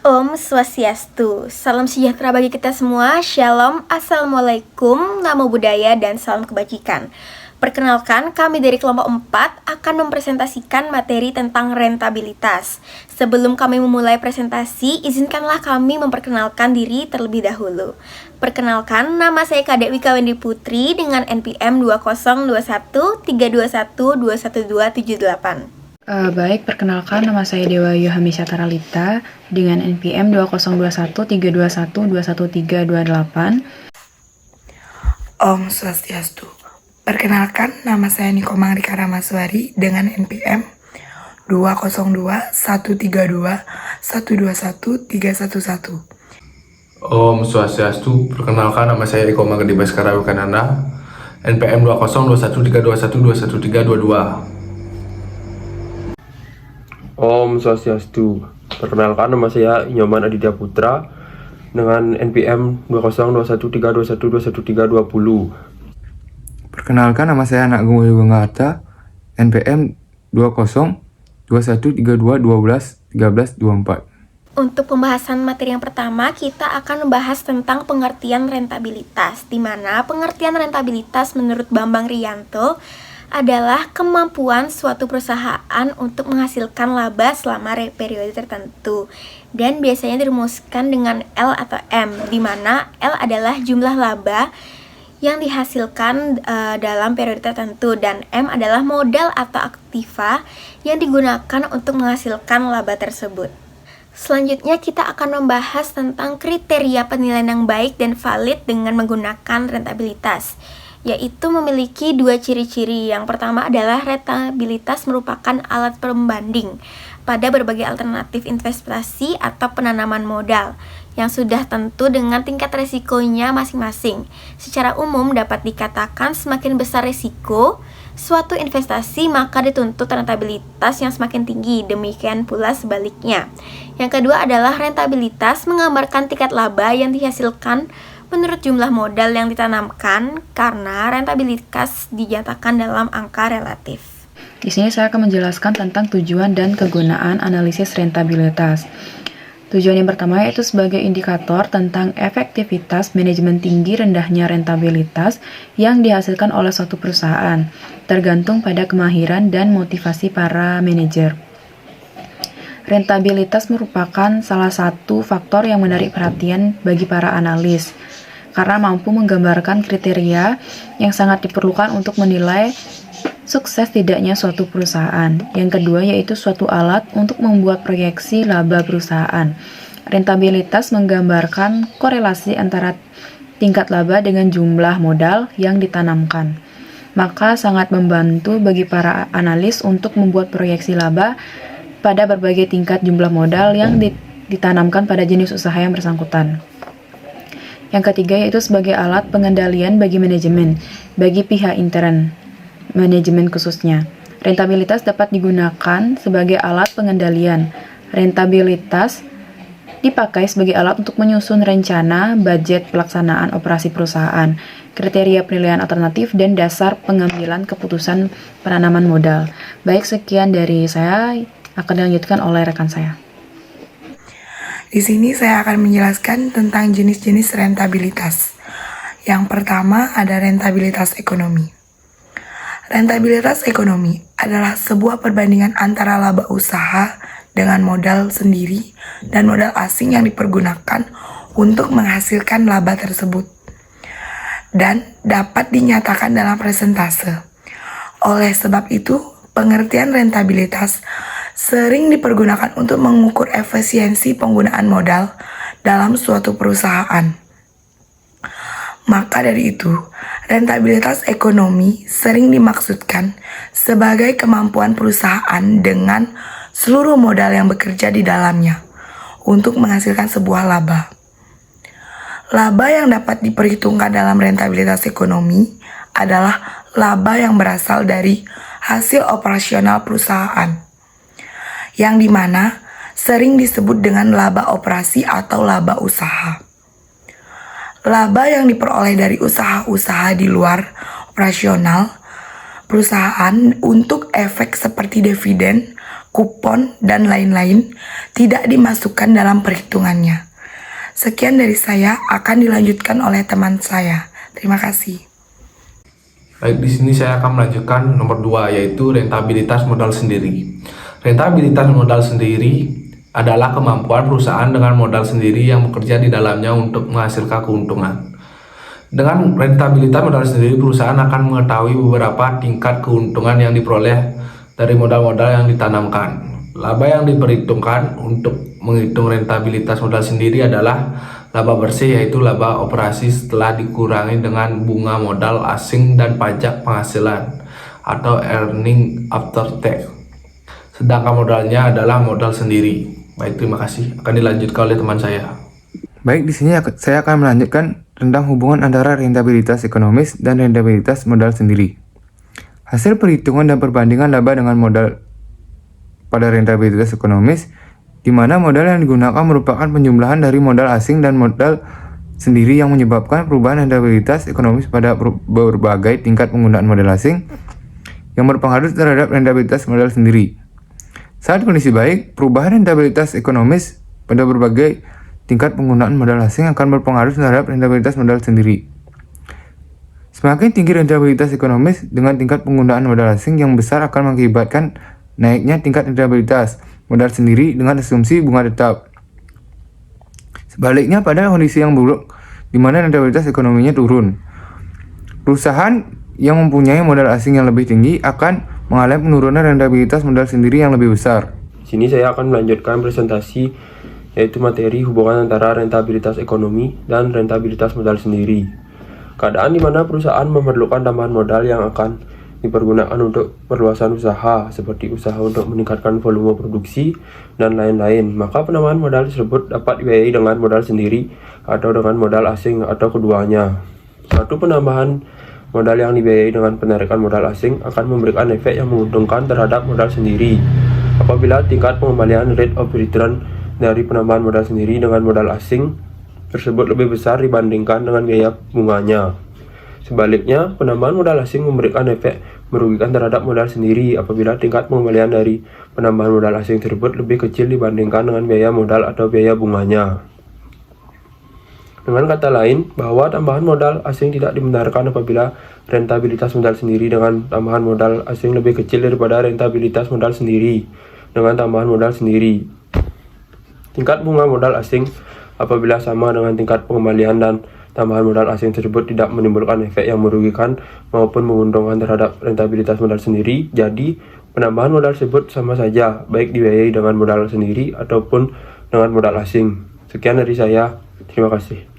Om Swastiastu, salam sejahtera bagi kita semua, Shalom, Assalamualaikum, Namo Buddhaya, dan salam kebajikan. Perkenalkan, kami dari kelompok 4 akan mempresentasikan materi tentang rentabilitas. Sebelum kami memulai presentasi, izinkanlah kami memperkenalkan diri terlebih dahulu. Perkenalkan, nama saya Kadek Wika Wendy Putri dengan NPM 2021 321 21278. Baik, perkenalkan nama saya Dewa Yohamisya Taralita dengan NPM 2021 321 21328. Om Swastiastu. Perkenalkan, nama saya Niko Mangrika Ramaswari dengan NPM 202 132 121 311. Om Swastiastu, perkenalkan nama saya Eko Manggedi Baskara Wikananda, NPM 2021 321 21322. Om Swastiastu, perkenalkan nama saya Nyoman Aditya Putra dengan NPM 2021 321 21320. Perkenalkan nama saya Anak Gung Wiwengata, NPM 2021 Untuk pembahasan materi yang pertama, kita akan membahas tentang pengertian rentabilitas, di mana pengertian rentabilitas menurut Bambang Riyanto adalah kemampuan suatu perusahaan untuk menghasilkan laba selama periode tertentu, dan biasanya dirumuskan dengan L atau M, di mana L adalah jumlah laba yang dihasilkan dalam periode tertentu, dan M adalah modal atau aktiva yang digunakan untuk menghasilkan laba tersebut. Selanjutnya kita akan membahas tentang kriteria penilaian yang baik dan valid dengan menggunakan rentabilitas, yaitu memiliki dua ciri-ciri. Yang pertama adalah rentabilitas merupakan alat pembanding pada berbagai alternatif investasi atau penanaman modal yang sudah tentu dengan tingkat resikonya masing-masing. Secara umum dapat dikatakan semakin besar risiko suatu investasi, maka dituntut rentabilitas yang semakin tinggi, demikian pula sebaliknya. Yang kedua adalah rentabilitas menggambarkan tingkat laba yang dihasilkan menurut jumlah modal yang ditanamkan, karena rentabilitas dinyatakan dalam angka relatif. Di sini saya akan menjelaskan tentang tujuan dan kegunaan analisis rentabilitas. Tujuan yang pertama yaitu sebagai indikator tentang efektivitas manajemen tinggi rendahnya rentabilitas yang dihasilkan oleh suatu perusahaan, tergantung pada kemahiran dan motivasi para manajer. Rentabilitas merupakan salah satu faktor yang menarik perhatian bagi para analis, karena mampu menggambarkan kriteria yang sangat diperlukan untuk menilai sukses tidaknya suatu perusahaan. Yang kedua yaitu suatu alat untuk membuat proyeksi laba perusahaan. Rentabilitas menggambarkan korelasi antara tingkat laba dengan jumlah modal yang ditanamkan. Maka sangat membantu bagi para analis untuk membuat proyeksi laba pada berbagai tingkat jumlah modal yang ditanamkan pada jenis usaha yang bersangkutan. Yang ketiga yaitu sebagai alat pengendalian bagi manajemen, bagi pihak intern, manajemen khususnya. Rentabilitas dapat digunakan sebagai alat pengendalian. Rentabilitas dipakai sebagai alat untuk menyusun rencana, budget pelaksanaan operasi perusahaan, kriteria penilaian alternatif, dan dasar pengambilan keputusan penanaman modal. Baik, sekian dari saya, akan dilanjutkan oleh rekan saya. Di sini saya akan menjelaskan tentang jenis-jenis rentabilitas. Yang pertama ada rentabilitas ekonomi. Rentabilitas ekonomi adalah sebuah perbandingan antara laba usaha dengan modal sendiri dan modal asing yang dipergunakan untuk menghasilkan laba tersebut, dan dapat dinyatakan dalam persentase. Oleh sebab itu, pengertian rentabilitas sering dipergunakan untuk mengukur efisiensi penggunaan modal dalam suatu perusahaan. Maka dari itu, rentabilitas ekonomi sering dimaksudkan sebagai kemampuan perusahaan dengan seluruh modal yang bekerja di dalamnya untuk menghasilkan sebuah laba. Laba yang dapat diperhitungkan dalam rentabilitas ekonomi adalah laba yang berasal dari hasil operasional perusahaan, yang dimana sering disebut dengan laba operasi atau laba usaha. Laba yang diperoleh dari usaha-usaha di luar operasional perusahaan untuk efek seperti dividen, kupon, dan lain-lain tidak dimasukkan dalam perhitungannya. Sekian dari saya, akan dilanjutkan oleh teman saya. Terima kasih. Baik, di sini saya akan melanjutkan nomor 2, yaitu rentabilitas modal sendiri. Rentabilitas modal sendiri adalah kemampuan perusahaan dengan modal sendiri yang bekerja di dalamnya untuk menghasilkan keuntungan. Dengan rentabilitas modal sendiri, perusahaan akan mengetahui beberapa tingkat keuntungan yang diperoleh dari modal-modal yang ditanamkan. Laba yang diperhitungkan untuk menghitung rentabilitas modal sendiri adalah laba bersih, yaitu laba operasi setelah dikurangi dengan bunga modal asing dan pajak penghasilan atau earning after tax. Sedangkan modalnya adalah modal sendiri. Baik, terima kasih. Akan dilanjutkan oleh teman saya. Baik, di sini saya akan melanjutkan tentang hubungan antara rentabilitas ekonomis dan rentabilitas modal sendiri. Hasil perhitungan dan perbandingan laba dengan modal pada rentabilitas ekonomis, di mana modal yang digunakan merupakan penjumlahan dari modal asing dan modal sendiri yang menyebabkan perubahan rentabilitas ekonomis pada berbagai tingkat penggunaan modal asing yang berpengaruh terhadap rentabilitas modal sendiri. Saat kondisi baik, perubahan rentabilitas ekonomis pada berbagai tingkat penggunaan modal asing akan berpengaruh terhadap rentabilitas modal sendiri. Semakin tinggi rentabilitas ekonomis dengan tingkat penggunaan modal asing yang besar akan mengakibatkan naiknya tingkat rentabilitas modal sendiri dengan asumsi bunga tetap. Sebaliknya, pada kondisi yang buruk di mana rentabilitas ekonominya turun, perusahaan yang mempunyai modal asing yang lebih tinggi akan mengalami penurunan rentabilitas modal sendiri yang lebih besar. Di sini saya akan melanjutkan presentasi, yaitu materi hubungan antara rentabilitas ekonomi dan rentabilitas modal sendiri. Keadaan di mana perusahaan memerlukan tambahan modal yang akan dipergunakan untuk perluasan usaha, seperti usaha untuk meningkatkan volume produksi dan lain-lain, maka penambahan modal tersebut dapat dibiayai dengan modal sendiri atau dengan modal asing atau keduanya. Suatu penambahan modal yang dibiayai dengan penarikan modal asing akan memberikan efek yang menguntungkan terhadap modal sendiri apabila tingkat pengembalian rate of return dari penambahan modal sendiri dengan modal asing tersebut lebih besar dibandingkan dengan biaya bunganya. Sebaliknya, penambahan modal asing memberikan efek merugikan terhadap modal sendiri apabila tingkat pengembalian dari penambahan modal asing tersebut lebih kecil dibandingkan dengan biaya modal atau biaya bunganya. Dengan kata lain, bahwa tambahan modal asing tidak dibenarkan apabila rentabilitas modal sendiri dengan tambahan modal asing lebih kecil daripada rentabilitas modal sendiri dengan tambahan modal sendiri. Tingkat bunga modal asing apabila sama dengan tingkat pengembalian dan tambahan modal asing tersebut tidak menimbulkan efek yang merugikan maupun menguntungkan terhadap rentabilitas modal sendiri. Jadi, penambahan modal tersebut sama saja, baik dibiayai dengan modal sendiri ataupun dengan modal asing. Sekian dari saya. Terima kasih.